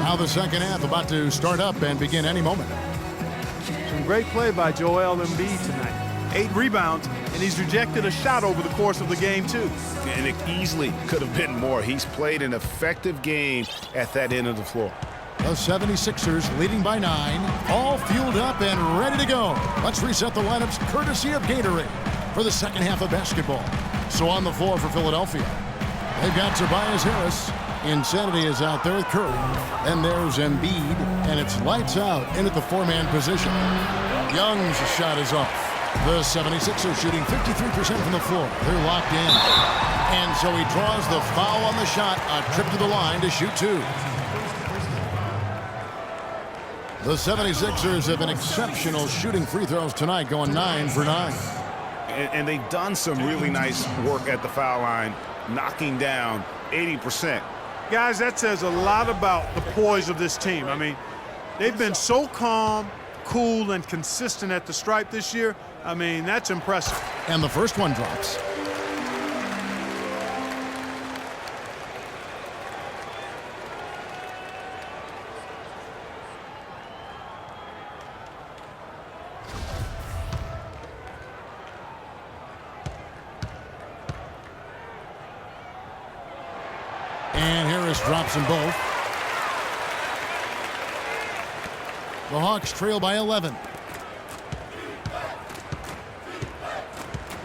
Now the second half about to start up and begin any moment. Some great play by Joel Embiid tonight. 8 rebounds, and he's rejected a shot over the course of the game, too. And it easily could have been more. He's played an effective game at that end of the floor. The 76ers leading by 9, all fueled up and ready to go. Let's reset the lineups courtesy of Gatorade for the second half of basketball. So on the floor for Philadelphia, they've got Tobias Harris. Insanity is out there with Curry. Then there's Embiid, and it's lights out into the 4-man position. Young's shot is off. The 76ers shooting 53% from the floor. They're locked in. And so he draws the foul on the shot, a trip to the line to shoot 2. The 76ers have been exceptional shooting free throws tonight, going 9 for 9. And they've done some really nice work at the foul line, knocking down 80%. Guys, that says a lot about the poise of this team. I mean, they've been so calm, cool, and consistent at the stripe this year. I mean, that's impressive. And the first one drops. And Harris drops them both. The Hawks trail by 11.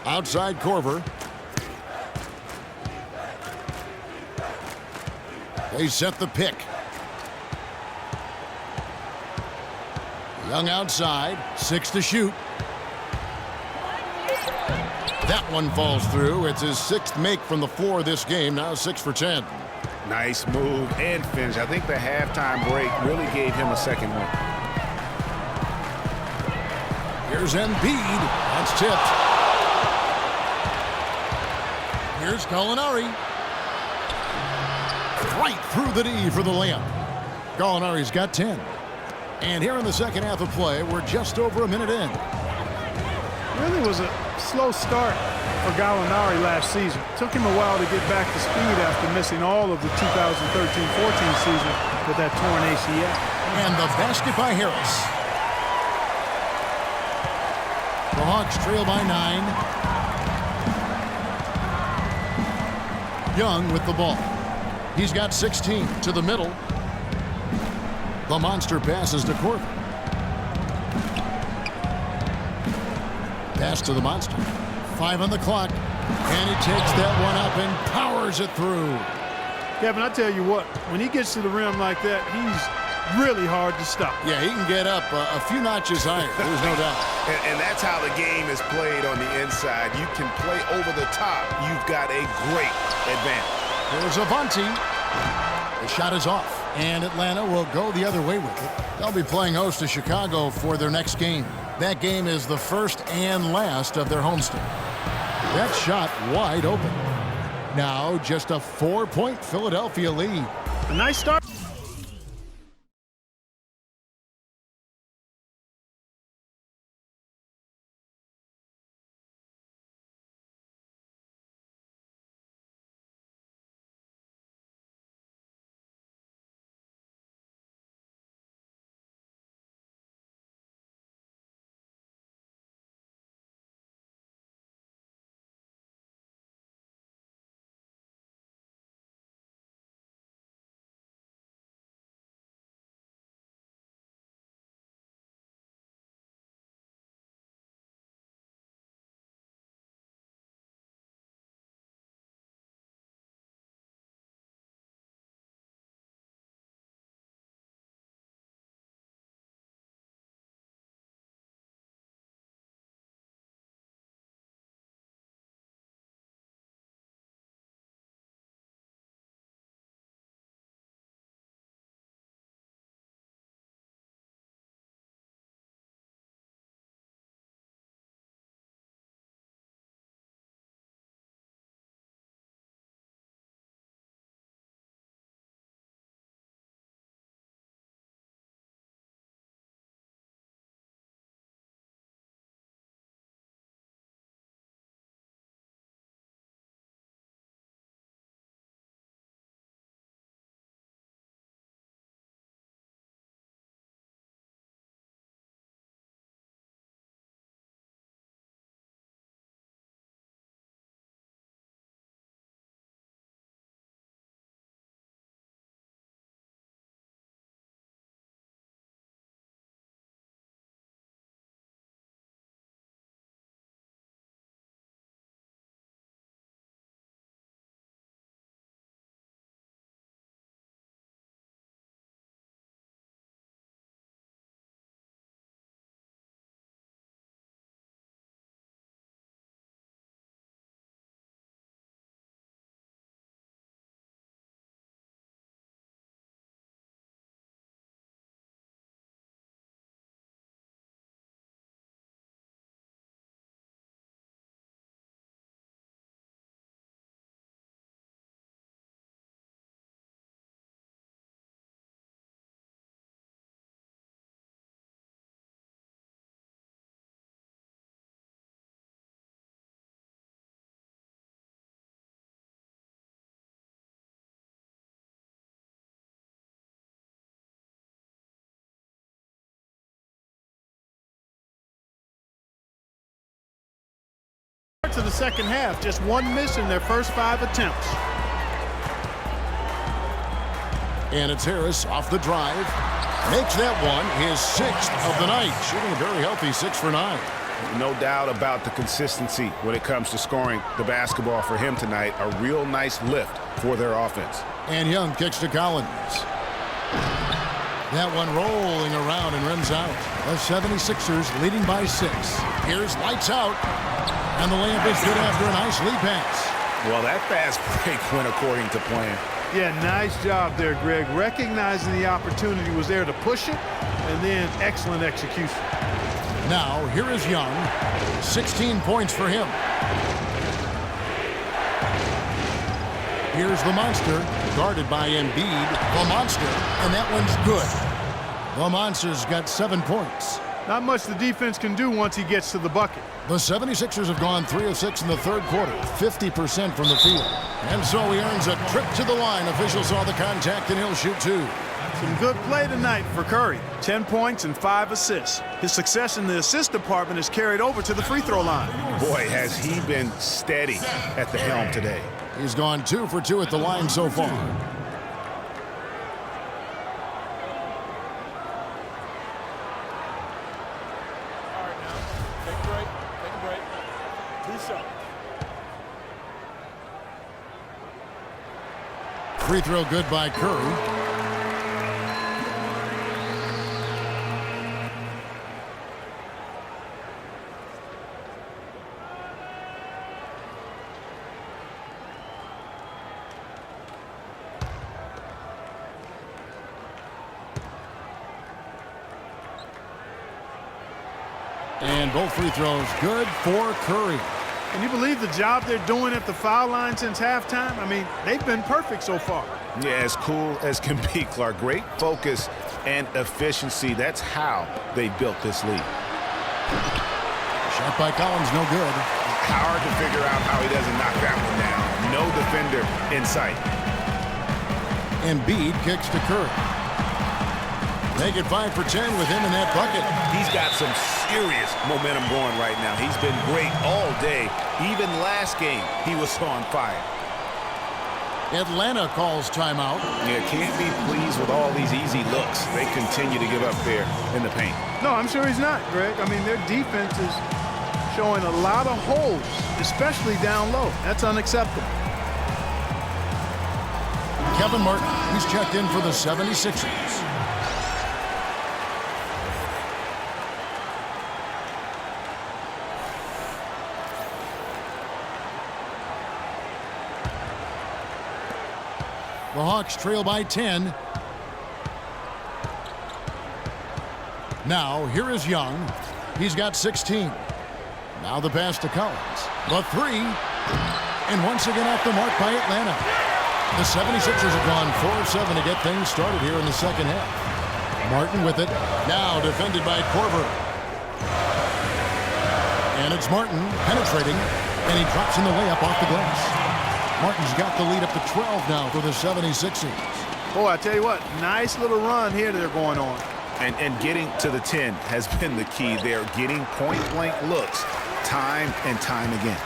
Outside Korver. They set the pick. Young outside, 6 to shoot. That one falls through. It's his 6th make from the floor this game, now 6 for 10. Nice move and finish. I think the halftime break really gave him a second one. Here's Embiid. That's tipped. Here's Gallinari. Right through the D for the layup. Gallinari's got 10. And here in the second half of play, we're just over a minute in. Really was a slow start for Gallinari last season. Took him a while to get back to speed after missing all of the 2013-14 season with that torn ACL. And the basket by Harris. The Hawks trail by 9. Young with the ball. He's got 16 to the middle. The monster passes to Korver. Pass to the monster. 5 on the clock. And he takes that one up and powers it through. Kevin, I tell you what, when he gets to the rim like that, he's really hard to stop. Yeah, he can get up a few notches higher. There's no doubt. And that's how the game is played on the inside. You can play over the top. You've got a great advantage. There's Avanti. The shot is off. And Atlanta will go the other way with it. They'll be playing host to Chicago for their next game. That game is the first and last of their homestand. That shot wide open. Now just a 4-point Philadelphia lead. A nice start. the second half. Just one miss in their first 5 attempts. And it's Harris off the drive. Makes that one his 6th of the night. Shooting a very healthy 6 for 9. No doubt about the consistency when it comes to scoring the basketball for him tonight. A real nice lift for their offense. And Young kicks to Collins. That one rolling around and rims out. The 76ers leading by 6. Here's lights out. And the layup is good after a nice lead pass. Well, that fast break went according to plan. Yeah, nice job there, Greg. Recognizing the opportunity was there to push it, and then excellent execution. Now, here is Young. 16 points for him. Here's the monster, guarded by Embiid. The monster, and that one's good. The monster's got 7 points. Not much the defense can do once he gets to the bucket. The 76ers have gone 3 of 6 in the third quarter, 50% from the field. And so he earns a trip to the line. Officials saw the contact, and he'll shoot 2. Some good play tonight for Curry. 10 points and 5 assists. His success in the assist department is carried over to the free throw line. Boy, has he been steady at the helm today. He's gone 2 for 2 at the line so far. Free throw good by Curry. And both free throws good for Curry. Can you believe the job they're doing at the foul line since halftime? I mean, they've been perfect so far. Yeah, as cool as can be, Clark. Great focus and efficiency. That's how they built this lead. Shot by Collins, no good. Hard to figure out how he doesn't knock that one down. No defender in sight. Embiid kicks to Curry. Make it 5 for 10 with him in that bucket. He's got some serious momentum going right now. He's been great all day. Even last game, he was on fire. Atlanta calls timeout. Yeah, can't be pleased with all these easy looks. They continue to give up there in the paint. No, I'm sure he's not, Greg. I mean, their defense is showing a lot of holes, especially down low. That's unacceptable. Kevin Martin, he's checked in for the 76ers. The Hawks trail by 10. Now, here is Young. He's got 16. Now the pass to Collins. The 3. And once again off the mark by Atlanta. The 76ers have gone 4 of 7 to get things started here in the second half. Martin with it. Now defended by Korver. And it's Martin penetrating. And he drops in the layup off the glass. Martin's got the lead up to 12 now for the 76ers. Boy, I tell you what, nice little run here they're going on. And getting to the 10 has been the key. They're getting point-blank looks time and time again.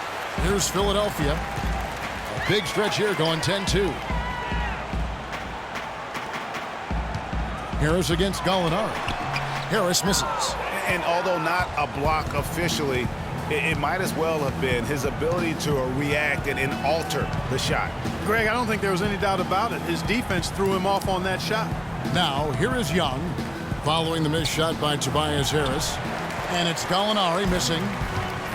Here's Philadelphia. A big stretch here going 10-2. Harris against Gallinari. Harris misses. And although not a block officially, it might as well have been his ability to react and alter the shot. Greg, I don't think there was any doubt about it. His defense threw him off on that shot. Now, here is Young, following the missed shot by Tobias Harris. And it's Gallinari missing.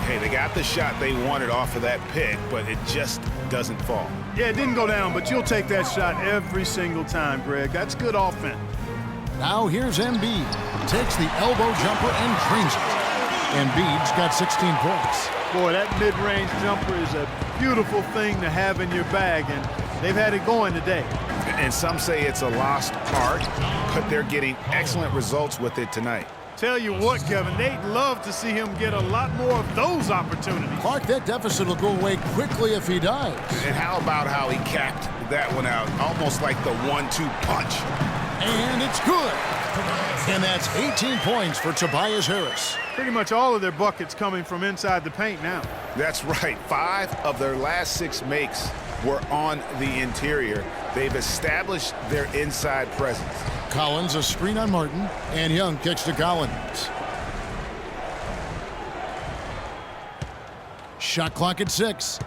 Hey, they got the shot they wanted off of that pick, but it just doesn't fall. Yeah, it didn't go down, but you'll take that shot every single time, Greg. That's good offense. Now, here's Embiid. Takes the elbow jumper and drains it. Embiid's got 16 points. Boy, that mid-range jumper is a beautiful thing to have in your bag, and they've had it going today. And some say it's a lost art, but they're getting excellent results with it tonight. Tell you what, Kevin, they'd love to see him get a lot more of those opportunities. Clark, that deficit will go away quickly if he does. And how about how he capped that one out, almost like the 1-2 punch. And it's good. And that's 18 points for Tobias Harris. Pretty much all of their buckets coming from inside the paint now. That's right. 5 of their last 6 makes were on the interior. They've established their inside presence. Collins a screen on Martin, and Young kicks to Collins. Shot clock at 6.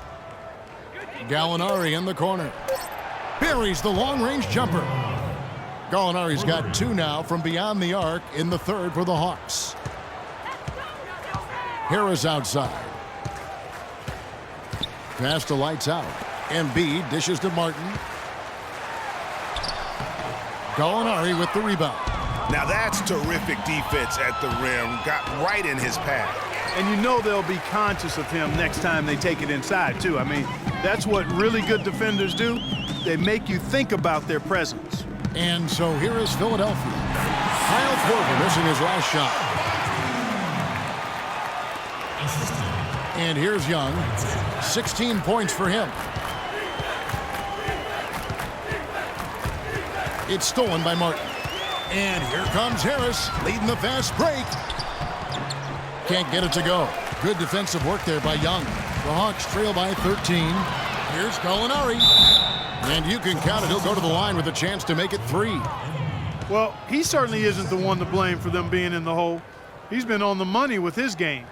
Gallinari in the corner. Buries the long-range jumper. Gallinari's got 2 now from beyond the arc in the third for the Hawks. Harris outside. Pass to Lights out. Embiid dishes to Martin. Gallinari with the rebound. Now that's terrific defense at the rim. Got right in his path. And you know they'll be conscious of him next time they take it inside, too. I mean, that's what really good defenders do. They make you think about their presence. And so here is Philadelphia. Kyle Korver missing his last shot. And here's Young. 16 points for him. It's stolen by Martin. And here comes Harris, leading the fast break. Can't get it to go. Good defensive work there by Young. The Hawks trail by 13. Here's Gallinari. And you can count it. He'll go to the line with a chance to make it 3. Well, he certainly isn't the one to blame for them being in the hole. He's been on the money with his game.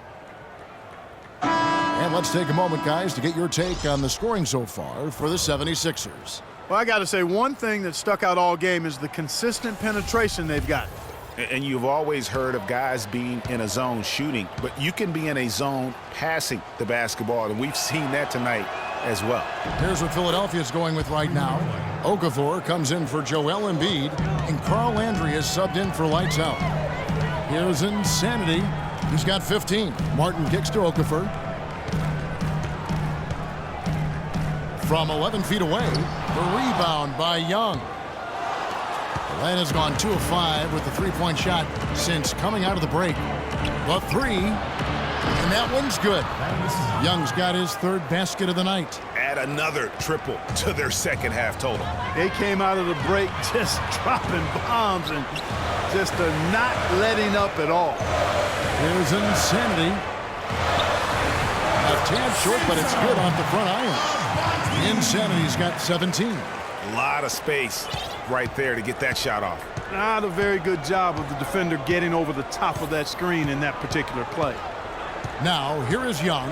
And let's take a moment, guys, to get your take on the scoring so far for the 76ers. Well, I got to say, one thing that stuck out all game is the consistent penetration they've got. And you've always heard of guys being in a zone shooting, but you can be in a zone passing the basketball, and we've seen that tonight as well. Here's what Philadelphia's going with right now. Okafor comes in for Joel Embiid, and Carl Landry is subbed in for Lights out. Here's Insanity. He's got 15. Martin kicks to Okafor. From 11 feet away, the rebound by Young. Atlanta's gone 2 of 5 with the three-point shot since coming out of the break. The 3, and that one's good. Young's got his 3rd basket of the night. Add another triple to their second half total. They came out of the break just dropping bombs and just not letting up at all. Here's Insanity. A tad short, but it's good off the front iron. Insanity's got 17. A lot of space right there to get that shot off. Not a very good job of the defender getting over the top of that screen in that particular play. Now, here is Young.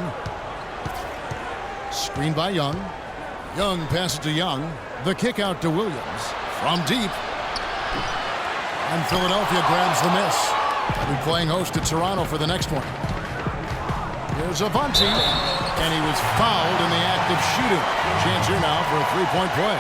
Screen by Young. Young passes to Young. The kick out to Williams. From deep. And Philadelphia grabs the miss. They'll be playing host to Toronto for the next one. Here's Avanti. And he was fouled in the act of shooting. Chance here now for a three-point play.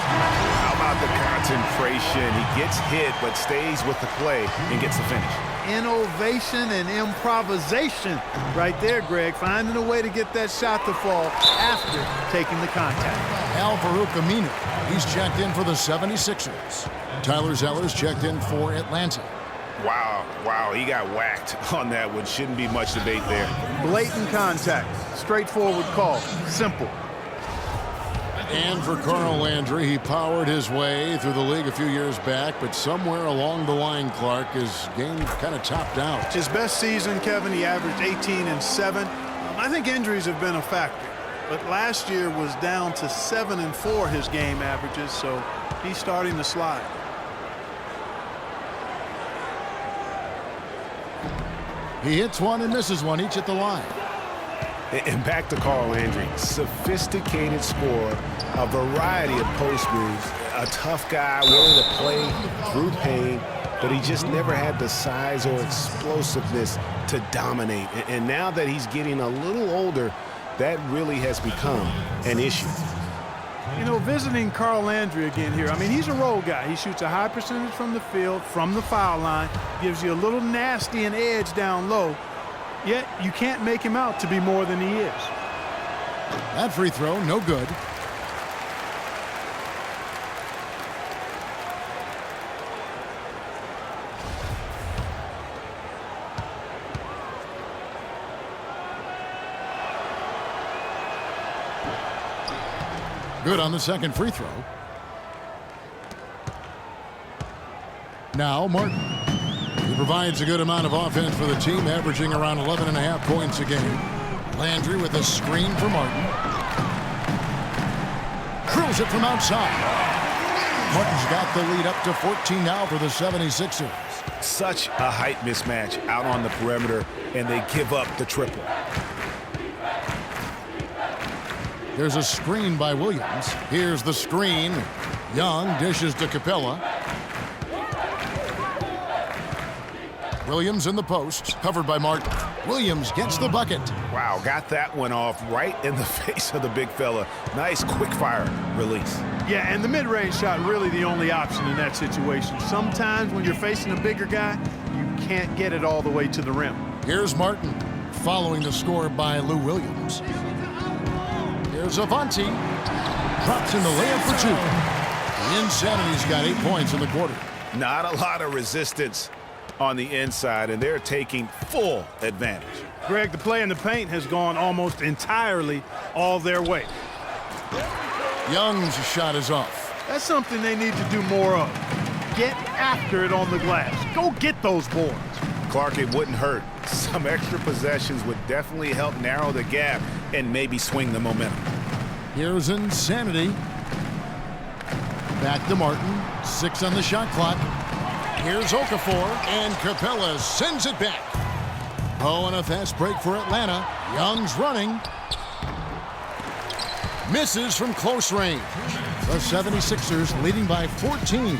How about the concentration? He gets hit but stays with the play and gets the finish. Innovation and improvisation right there, Greg. Finding a way to get that shot to fall after taking the contact. Al-Farouq Aminu. He's checked in for the 76ers. Tyler Zeller's checked in for Atlanta. Wow, he got whacked on that one. Shouldn't be much debate there. Blatant contact. Straightforward call. Simple. And for Carl Landry, he powered his way through the league a few years back, but somewhere along the line, Clark, his game kind of topped out. His best season, Kevin, he averaged 18 and 7. I think injuries have been a factor, but last year was down to 7 and 4 his game averages, so he's starting to slide. He hits one and misses one, each at the line. And back to Carl Landry. Sophisticated scorer, a variety of post moves, a tough guy, willing to play through pain, but he just never had the size or explosiveness to dominate. And now that he's getting a little older, that really has become an issue. You know, visiting Carl Landry again here, I mean, he's a role guy. He shoots a high percentage from the field, from the foul line, gives you a little nasty and edge down low, yet you can't make him out to be more than he is. That free throw, no good. Good on the second free throw. Now Martin. He provides a good amount of offense for the team, averaging around 11.5 points a game. Landry with a screen for Martin. Drills it from outside. Martin's got the lead up to 14 now for the 76ers. Such a height mismatch out on the perimeter, and they give up the triple. There's a screen by Williams. Here's the screen. Young dishes to Capella. Williams in the post, covered by Martin. Williams gets the bucket. Wow, got that one off right in the face of the big fella. Nice quick fire release. Yeah, and the mid-range shot really the only option in that situation. Sometimes when you're facing a bigger guy, you can't get it all the way to the rim. Here's Martin, following the score by Lou Williams. Here's Avanti. Drops in the layup for two. The Insanity's got 8 points in the quarter. Not a lot of resistance on the inside, and they're taking full advantage. Greg, the play in the paint has gone almost entirely all their way. Young's shot is off. That's something they need to do more of. Get after it on the glass. Go get those boards. Clark, it wouldn't hurt. Some extra possessions would definitely help narrow the gap and maybe swing the momentum. Here's Insanity. Back to Martin. 6 on the shot clock. Here's Okafor, and Capella sends it back. Oh, and a fast break for Atlanta. Young's running. Misses from close range. The 76ers leading by 14.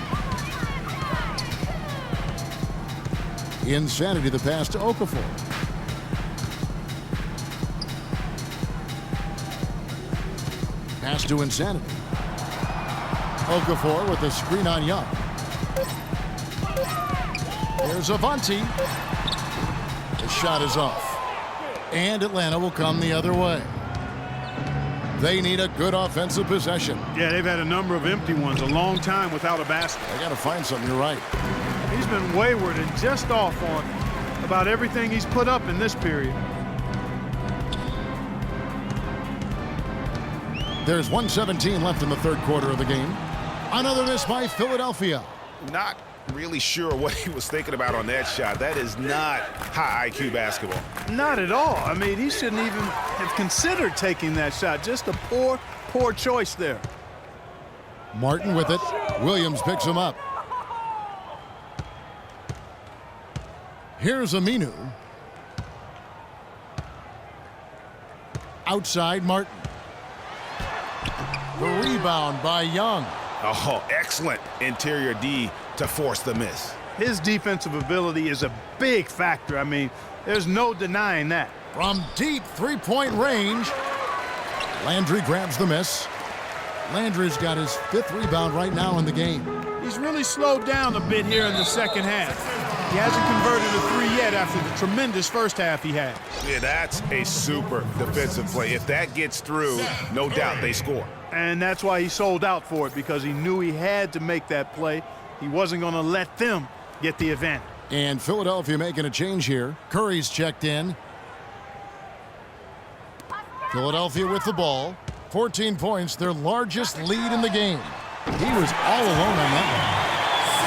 Insanity the pass to Okafor. Pass to Insanity. Okafor with the screen on Young. Here's Avanti. The shot is off. And Atlanta will come the other way. They need a good offensive possession. Yeah, they've had a number of empty ones, a long time without a basket. They got to find something, you're right. He's been wayward and just off on about everything he's put up in this period. There's 1:17 left in the third quarter of the game. Another miss by Philadelphia. Not really sure what he was thinking about on that shot. That is not high IQ basketball. Not at all. I mean, he shouldn't even have considered taking that shot. Just a poor choice there. Martin with it. Williams picks him up. Here's Aminu. Outside Martin. The rebound by Young. Oh, excellent interior D to force the miss. His defensive ability is a big factor. I mean, there's no denying that. From deep three-point range, Landry grabs the miss. Landry's got his 5th rebound right now in the game. He's really slowed down a bit here in the second half. He hasn't converted a 3 yet after the tremendous first half he had. Yeah, that's a super defensive play. If that gets through, no doubt they score. And that's why he sold out for it, because he knew he had to make that play. He wasn't going to let them get the advantage. And Philadelphia making a change here. Curry's checked in. Philadelphia with the ball. 14 points, their largest lead in the game. He was all alone on that one.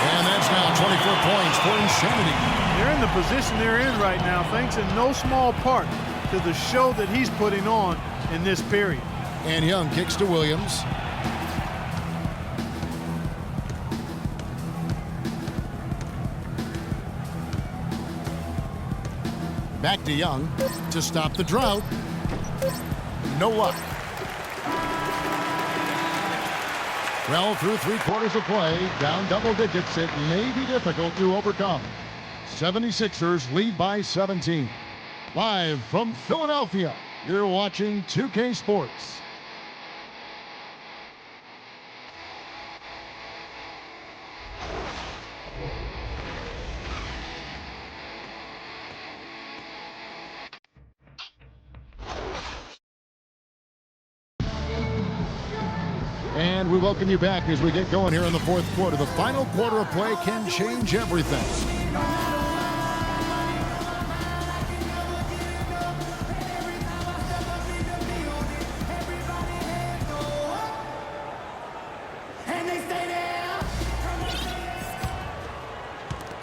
And that's now 24 points for Insanity. They're in the position they're in right now, thanks in no small part to the show that he's putting on in this period. And Young kicks to Williams. Back to Young to stop the drought. No luck. Well, through 3 quarters of play, down double digits, it may be difficult to overcome. 76ers lead by 17. Live from Philadelphia, you're watching 2K Sports. And we welcome you back as we get going here in the fourth quarter. The final quarter of play can change everything.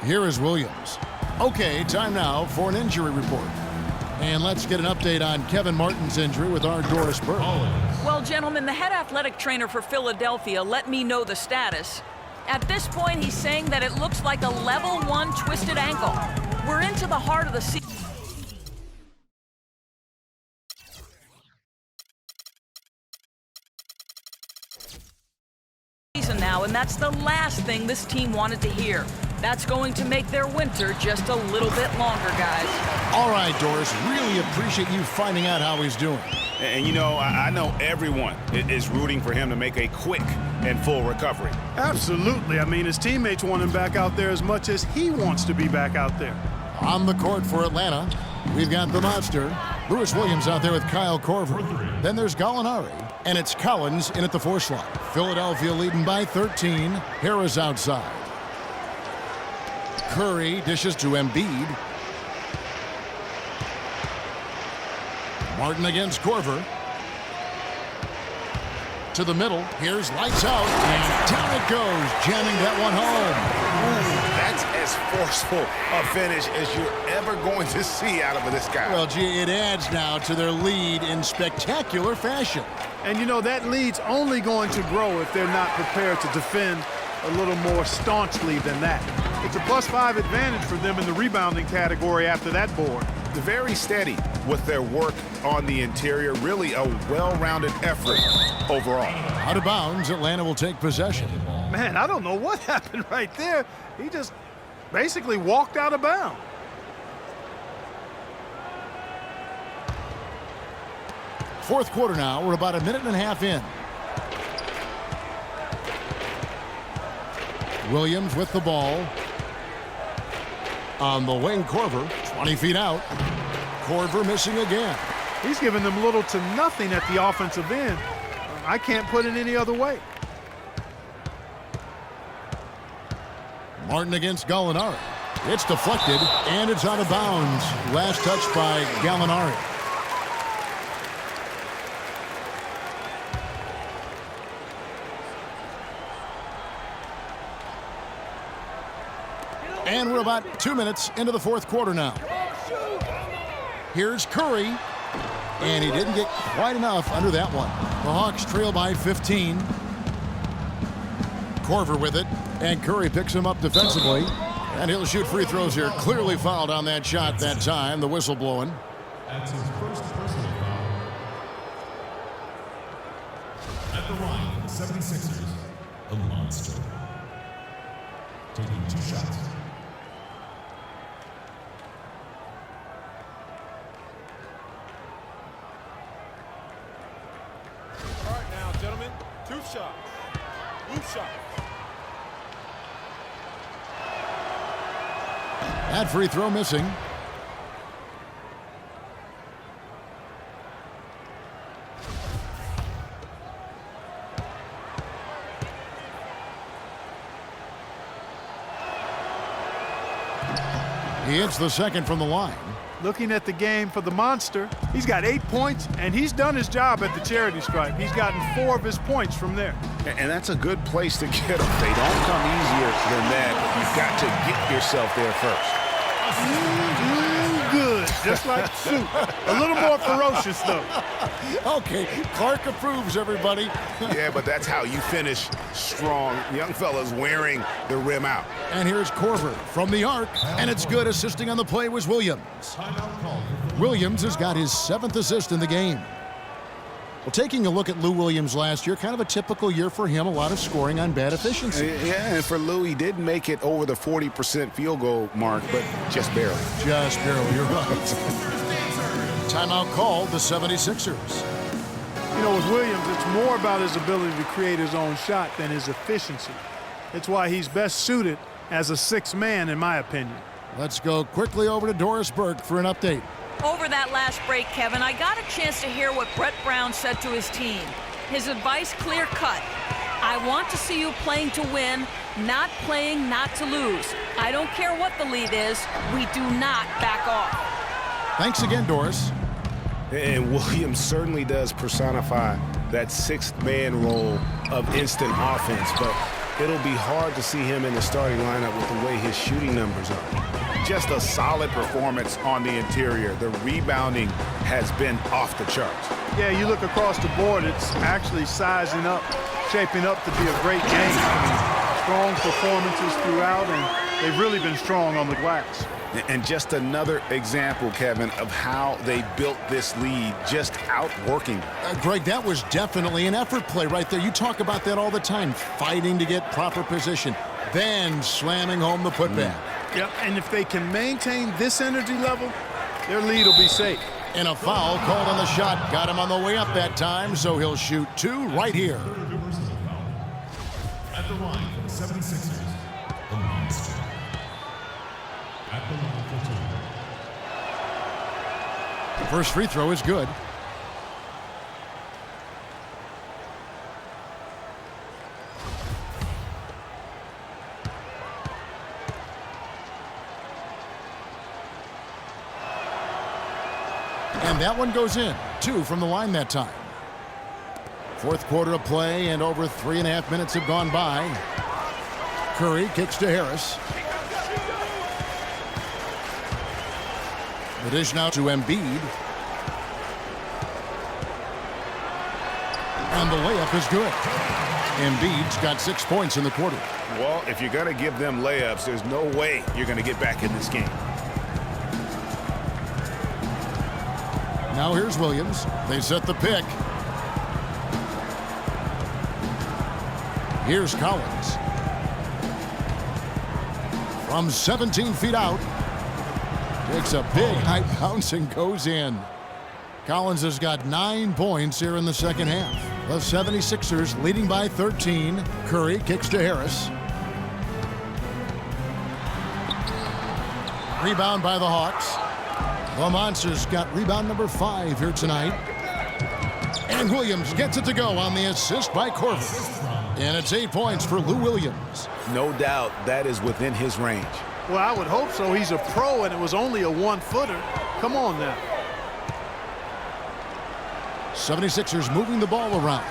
Here is Williams. Okay, time now for an injury report. And let's get an update on Kevin Martin's injury with our Doris Burke. Well, gentlemen, the head athletic trainer for Philadelphia let me know the status. At this point, he's saying that it looks like a level 1 twisted ankle. We're into the heart of the season now, and that's the last thing this team wanted to hear. That's going to make their winter just a little bit longer, guys. All right, Doris, really appreciate you finding out how he's doing. And you know, I know everyone is rooting for him to make a quick and full recovery. Absolutely. I mean, his teammates want him back out there as much as he wants to be back out there. On the court for Atlanta, we've got the monster, Lewis Williams, out there with Kyle Korver. Then there's Gallinari, and it's Collins in at the 4 slot. Philadelphia leading by 13. Harris outside. Curry dishes to Embiid. Martin against Korver. To the middle. Here's lights out. And down it goes, jamming that one home. Ooh, that's as forceful a finish as you're ever going to see out of this guy. Well, gee, it adds now to their lead in spectacular fashion. And you know, that lead's only going to grow if they're not prepared to defend a little more staunchly than that. It's a +5 advantage for them in the rebounding category after that board. They're very steady with their work on the interior. Really a well-rounded effort overall. Out of bounds, Atlanta will take possession. Man, I don't know what happened right there. He just basically walked out of bounds. Fourth quarter now. We're about a minute and a half in. Williams with the ball. On the wing, Korver, 20 feet out. Korver missing again. He's giving them little to nothing at the offensive end. I can't put it any other way. Martin against Gallinari. It's deflected, and it's out of bounds. Last touch by Gallinari. And we're about 2 minutes into the fourth quarter now. Here's Curry, and he didn't get quite enough under that one. The Hawks trail by 15. Korver with it, and Curry picks him up defensively. And he'll shoot free throws here. Clearly fouled on that shot that time. The whistle blowing. That's his first personal foul. At the line, 76ers, the monster. Taking 2 shots. All right now, gentlemen, 2 shots. Blue shot. That free throw missing. He hits the second from the line. Looking at the game for the monster, he's got 8 points, and he's done his job at the charity stripe. He's gotten 4 of his points from there. And that's a good place to get them. They don't come easier than that, but you've got to get yourself there first. Good, just like soup. A little more ferocious, though. Okay, Clark approves, everybody. Yeah, but that's how you finish strong. Young fellas wearing the rim out. And here's Korver from the arc, and it's good. Assisting on the play was Williams. Williams has got his 7th assist in the game. Well, taking a look at Lou Williams last year, kind of a typical year for him, a lot of scoring on bad efficiency. Yeah, and for Lou, he did make it over the 40% field goal mark, but just barely. Just barely, you're right. Timeout called the 76ers. You know, with Williams, it's more about his ability to create his own shot than his efficiency. It's why he's best suited as a 6th man, in my opinion. Let's go quickly over to Doris Burke for an update. Over that last break, Kevin, I got a chance to hear what Brett Brown said to his team. His advice clear-cut. I want to see you playing to win, not playing not to lose. I don't care what the lead is. We do not back off. Thanks again, Doris. And Williams certainly does personify that 6th man role of instant offense, but it'll be hard to see him in the starting lineup with the way his shooting numbers are. Just a solid performance on the interior. The rebounding has been off the charts. Yeah, you look across the board, it's actually sizing up, shaping up to be a great game. I mean, strong performances throughout, and they've really been strong on the glass. And just another example, Kevin, of how they built this lead, just outworking. Greg, that was definitely an effort play right there. You talk about that all the time, fighting to get proper position, then slamming home the putback. Yep, and if they can maintain this energy level, their lead will be safe. And a foul called on the shot. Got him on the way up that time, so he'll shoot 2 right here. At the line for the 76ers, the Monster. At the line for 2. First free throw is good. And that one goes in. 2 from the line that time. Fourth quarter of play, and over 3.5 minutes have gone by. Curry kicks to Harris. The dish now to Embiid. And the layup is good. Embiid's got 6 points in the quarter. Well, if you're going to give them layups, there's no way you're going to get back in this game. Now here's Williams. They set the pick. Here's Collins. From 17 feet out. Takes a big high bounce and goes in. Collins has got 9 points here in the second half. The 76ers leading by 13. Curry kicks to Harris. Rebound by the Hawks. The Monsters got rebound number 5 here tonight. And Williams gets it to go on the assist by Korver. And it's 8 points for Lou Williams. No doubt that is within his range. Well, I would hope so. He's a pro, and it was only a 1-footer. Come on now. 76ers moving the ball around.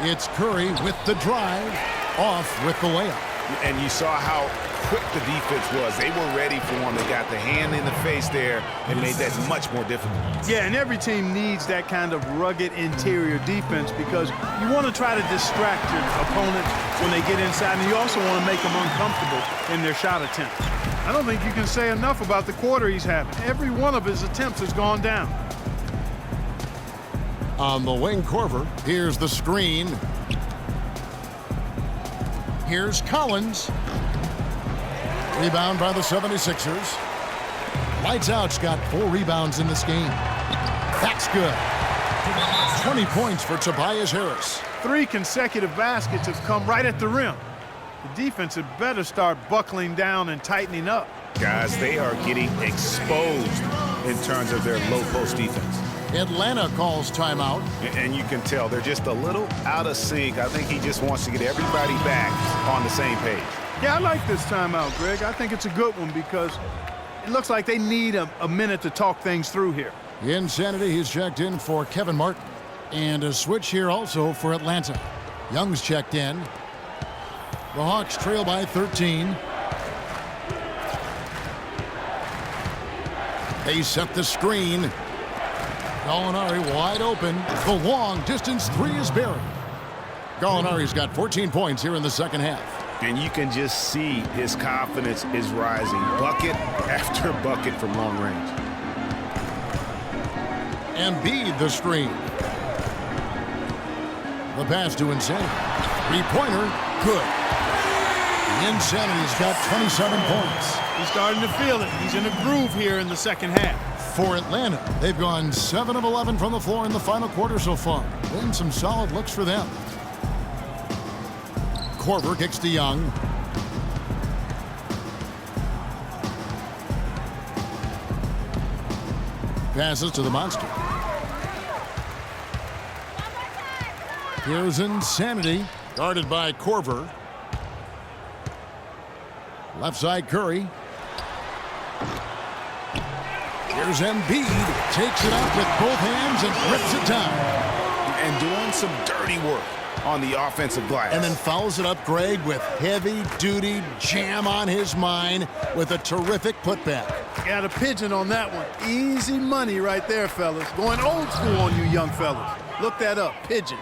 It's Curry with the drive, off with the layup. And you saw how quick the defense was. They were ready for him. They got the hand in the face there and made that much more difficult. Yeah, and every team needs that kind of rugged interior defense because you want to try to distract your opponent when they get inside, and you also want to make them uncomfortable in their shot attempts. I don't think you can say enough about the quarter he's having. Every one of his attempts has gone down. On the wing, Korver. Here's the screen. Here's Collins. Rebound by the 76ers. Lights Out's got 4 rebounds in this game. That's good. 20 points for Tobias Harris. 3 consecutive baskets have come right at the rim. The defense had better start buckling down and tightening up. Guys, they are getting exposed in terms of their low post defense. Atlanta calls timeout. And you can tell they're just a little out of sync. I think he just wants to get everybody back on the same page. Yeah, I like this timeout, Greg. I think it's a good one because it looks like they need a minute to talk things through here. Insanity, he's checked in for Kevin Martin. And a switch here also for Atlanta. Young's checked in. The Hawks trail by 13. They set the screen. Gallinari wide open. The long distance 3 is buried. Gallinari's got 14 points here in the second half. And you can just see his confidence is rising. Bucket after bucket from long range. Embiid the screen. The pass to Insanity. 3-pointer, good. Insanity's got 27 points. He's starting to feel it. He's in a groove here in the second half. For Atlanta, they've gone 7 of 11 from the floor in the final quarter so far. Been some solid looks for them. Korver kicks to Young. Passes to the Monster. Here's Insanity, guarded by Korver. Left side, Curry. Here's Embiid, takes it up with both hands and rips it down. And doing some dirty work. on the offensive glass. And then follows it up, Greg, with heavy-duty jam on his mind with a terrific putback. Got a pigeon on that one. Easy money right there, fellas. Going old school on you young fellas. Look that up, pigeon.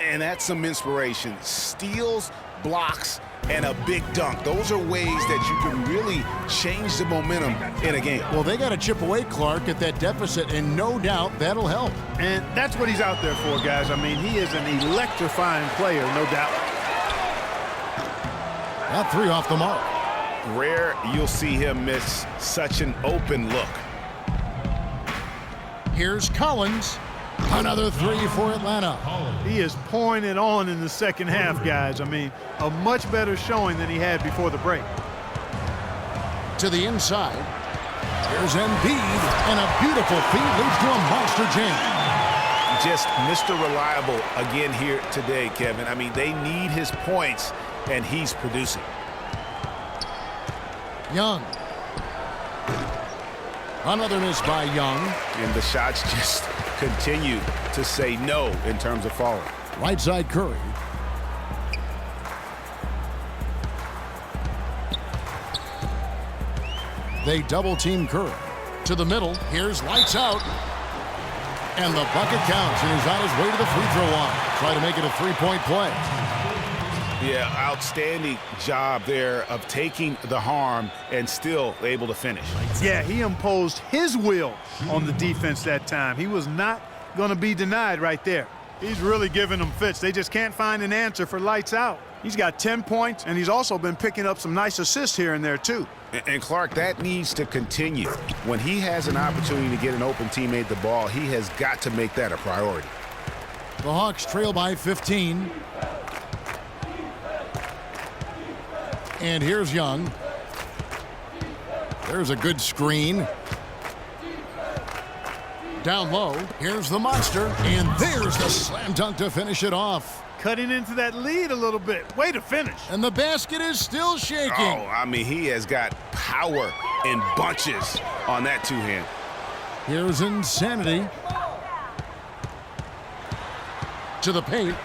And that's some inspiration. Steals, blocks, and a big dunk. Those are ways that you can really change the momentum in a game. Well, they got to chip away, Clark, at that deficit, and no doubt that'll help. And that's what he's out there for, guys. I mean, he is an electrifying player, no doubt. That 3 off the mark. Rare you'll see him miss such an open look. Here's Collins. Another 3 for Atlanta. He is pouring it on in the second half, guys. I mean, a much better showing than he had before the break. To the inside. Here's Embiid, and a beautiful feed leads to a monster jam. Just Mr. Reliable again here today, Kevin. I mean, they need his points, and he's producing. Young. Another miss by Young. And the shots just continue to say no in terms of falling. Right side Curry. They double team Curry. To the middle. Here's lights out. And the bucket counts, and he's on his way to the free throw line. Try to make it a 3-point play. Yeah, outstanding job there of taking the harm and still able to finish. Yeah, he imposed his will on the defense that time. He was not going to be denied right there. He's really giving them fits. They just can't find an answer for lights out. He's got 10 points, and he's also been picking up some nice assists here and there, too. And Clark, that needs to continue. When he has an opportunity to get an open teammate the ball, he has got to make that a priority. The Hawks trail by 15. And here's Young. There's a good screen. Down low, here's the monster, and there's the slam dunk to finish it off. Cutting into that lead a little bit. Way to finish. And the basket is still shaking. Oh, I mean, he has got power in bunches on that two-hand. Here's Insanity. To the paint.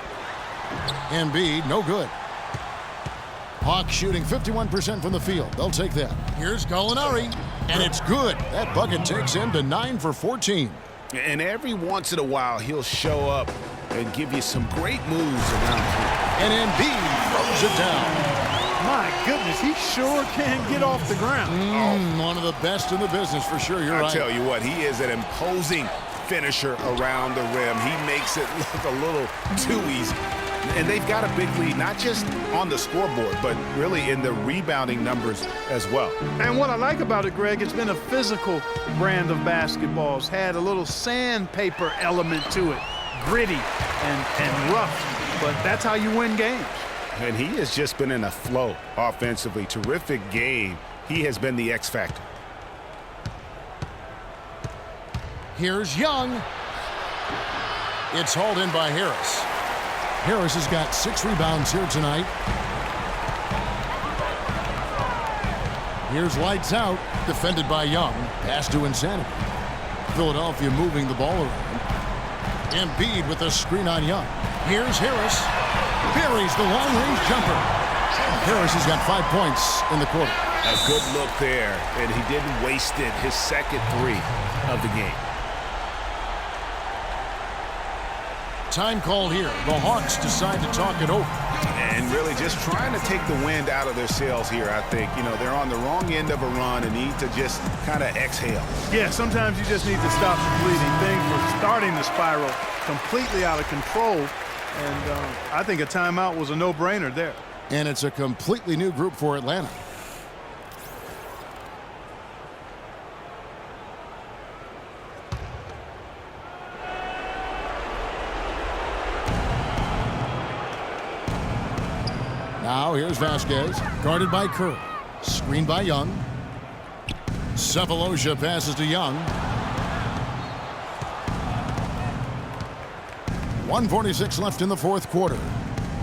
Embiid, no good. Hawks shooting 51% from the field. They'll take that. Here's Gallinari, and it's good. That bucket takes him to 9 for 14. And every once in a while, he'll show up and give you some great moves around here. And Embiid throws it down. My goodness, he sure can get off the ground. One of the best in the business for sure. You're I right. tell you what, he is an imposing finisher around the rim. He makes it look a little too easy. And they've got a big lead, not just on the scoreboard, but really in the rebounding numbers as well. And what I like about it, Greg, it's been a physical brand of basketball. It's had a little sandpaper element to it, gritty and rough, but that's how you win games. And he has just been in a flow offensively. Terrific game. He has been the X factor. Here's Young. It's hauled in by Harris. Harris has got 6 rebounds here tonight. Here's lights out, defended by Young. Pass to Insanity. Philadelphia moving the ball around. Embiid with a screen on Young. Here's Harris. Buries the long-range jumper. Harris has got 5 points in the quarter. A good look there, and he didn't waste it. His second 3 of the game. Time called here. The Hawks decide to talk it over. And really just trying to take the wind out of their sails here, I think. You know, they're on the wrong end of a run and need to just kind of exhale. Yeah, sometimes you just need to stop the bleeding. Things were starting to spiral completely out of control, and I think a timeout was a no-brainer there. And it's a completely new group for Atlanta. Now here's Vasquez, guarded by Curry. Screened by Young. Sefolosha passes to Young. 1:46 left in the fourth quarter.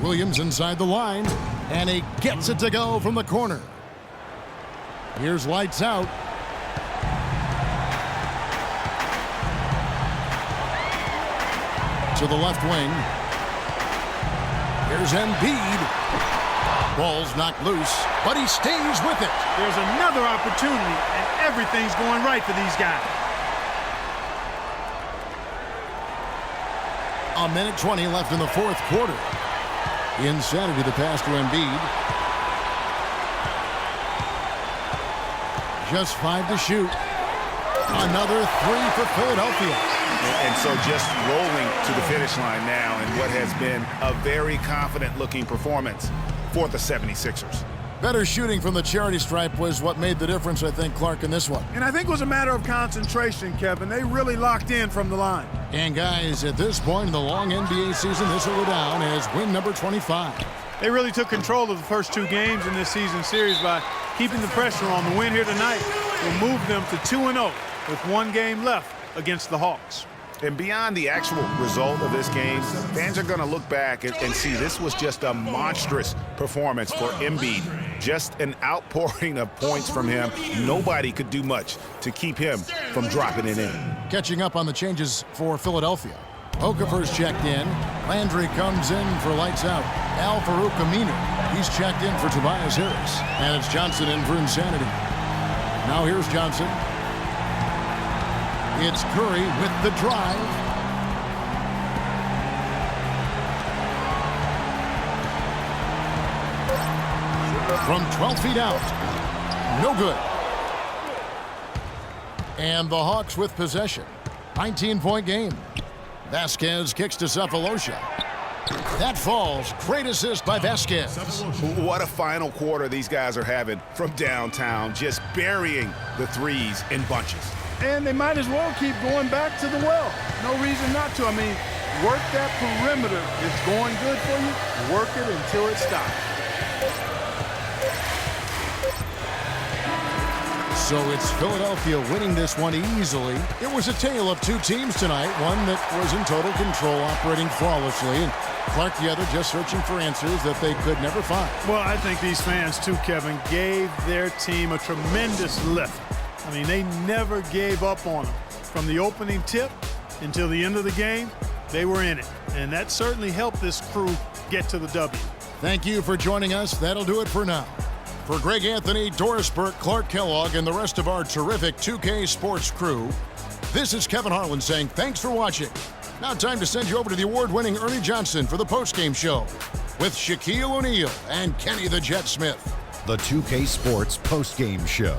Williams inside the line, and he gets it to go from the corner. Here's lights out. To the left wing. Here's Embiid. Ball's knocked loose, but he stays with it. There's another opportunity, and everything's going right for these guys. A minute 20 left in the fourth quarter. Insanity the pass to Embiid. Just 5 to shoot. Another 3 for Philadelphia. And so just rolling to the finish line now in what has been a very confident-looking performance for the 76ers. Better shooting from the charity stripe was what made the difference, I think, Clark, in this one. And I think it was a matter of concentration, Kevin. They really locked in from the line. And guys, at this point in the long NBA season, this will go down as win number 25. They really took control of the first 2 games in this season series by keeping the pressure on. The win here tonight will move them to 2-0 with 1 game left against the Hawks. And beyond the actual result of this game, fans are going to look back and see this was just a monstrous performance for Embiid. Just an outpouring of points from him. Nobody could do much to keep him from dropping it in. Catching up on the changes for Philadelphia. Okafor's checked in. Landry comes in for lights out. Al-Farouq Aminu, he's checked in for Tobias Harris. And it's Johnson in for Insanity. Now here's Johnson. It's Curry with the drive. From 12 feet out. No good. And the Hawks with possession. 19-point game. Vasquez kicks to Sefolosha. That falls. Great assist by Vasquez. What a final quarter these guys are having from downtown, just burying the threes in bunches. And they might as well keep going back to the well. No reason not to. I mean, work that perimeter. It's going good for you. Work it until it stops. So it's Philadelphia winning this one easily. It was a tale of 2 teams tonight. One that was in total control, operating flawlessly, and Clark the other just searching for answers that they could never find. Well, I think these fans, too, Kevin, gave their team a tremendous lift. I mean, they never gave up on them. From the opening tip until the end of the game, they were in it. And that certainly helped this crew get to the W. Thank you for joining us. That'll do it for now. For Greg Anthony, Doris Burke, Clark Kellogg, and the rest of our terrific 2K Sports crew, this is Kevin Harlan saying thanks for watching. Now time to send you over to the award-winning Ernie Johnson for the postgame show with Shaquille O'Neal and Kenny the Jet Smith. The 2K Sports postgame show.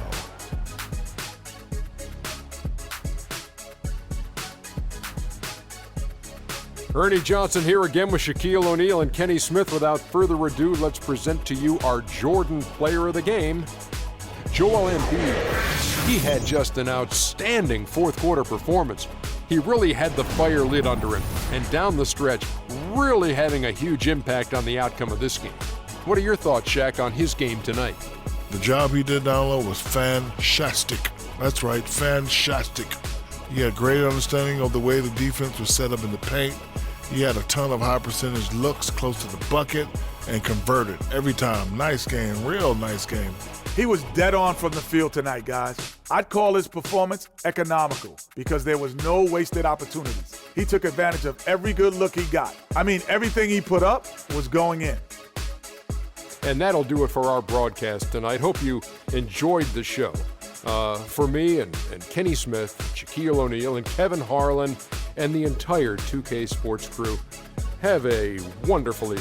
Ernie Johnson here again with Shaquille O'Neal and Kenny Smith. Without further ado, let's present to you our Jordan Player of the Game, Joel Embiid. He had just an outstanding fourth quarter performance. He really had the fire lit under him, and down the stretch, really having a huge impact on the outcome of this game. What are your thoughts, Shaq, on his game tonight? The job he did down low was fantastic. That's right, fantastic. He had great understanding of the way the defense was set up in the paint. He had a ton of high percentage looks close to the bucket and converted every time. Nice game, real nice game. He was dead on from the field tonight, guys. I'd call his performance economical because there was no wasted opportunities. He took advantage of every good look he got. I mean, everything he put up was going in. And that'll do it for our broadcast tonight. Hope you enjoyed the show. For me and Kenny Smith, Shaquille O'Neal, and Kevin Harlan, and the entire 2K Sports crew, have a wonderfully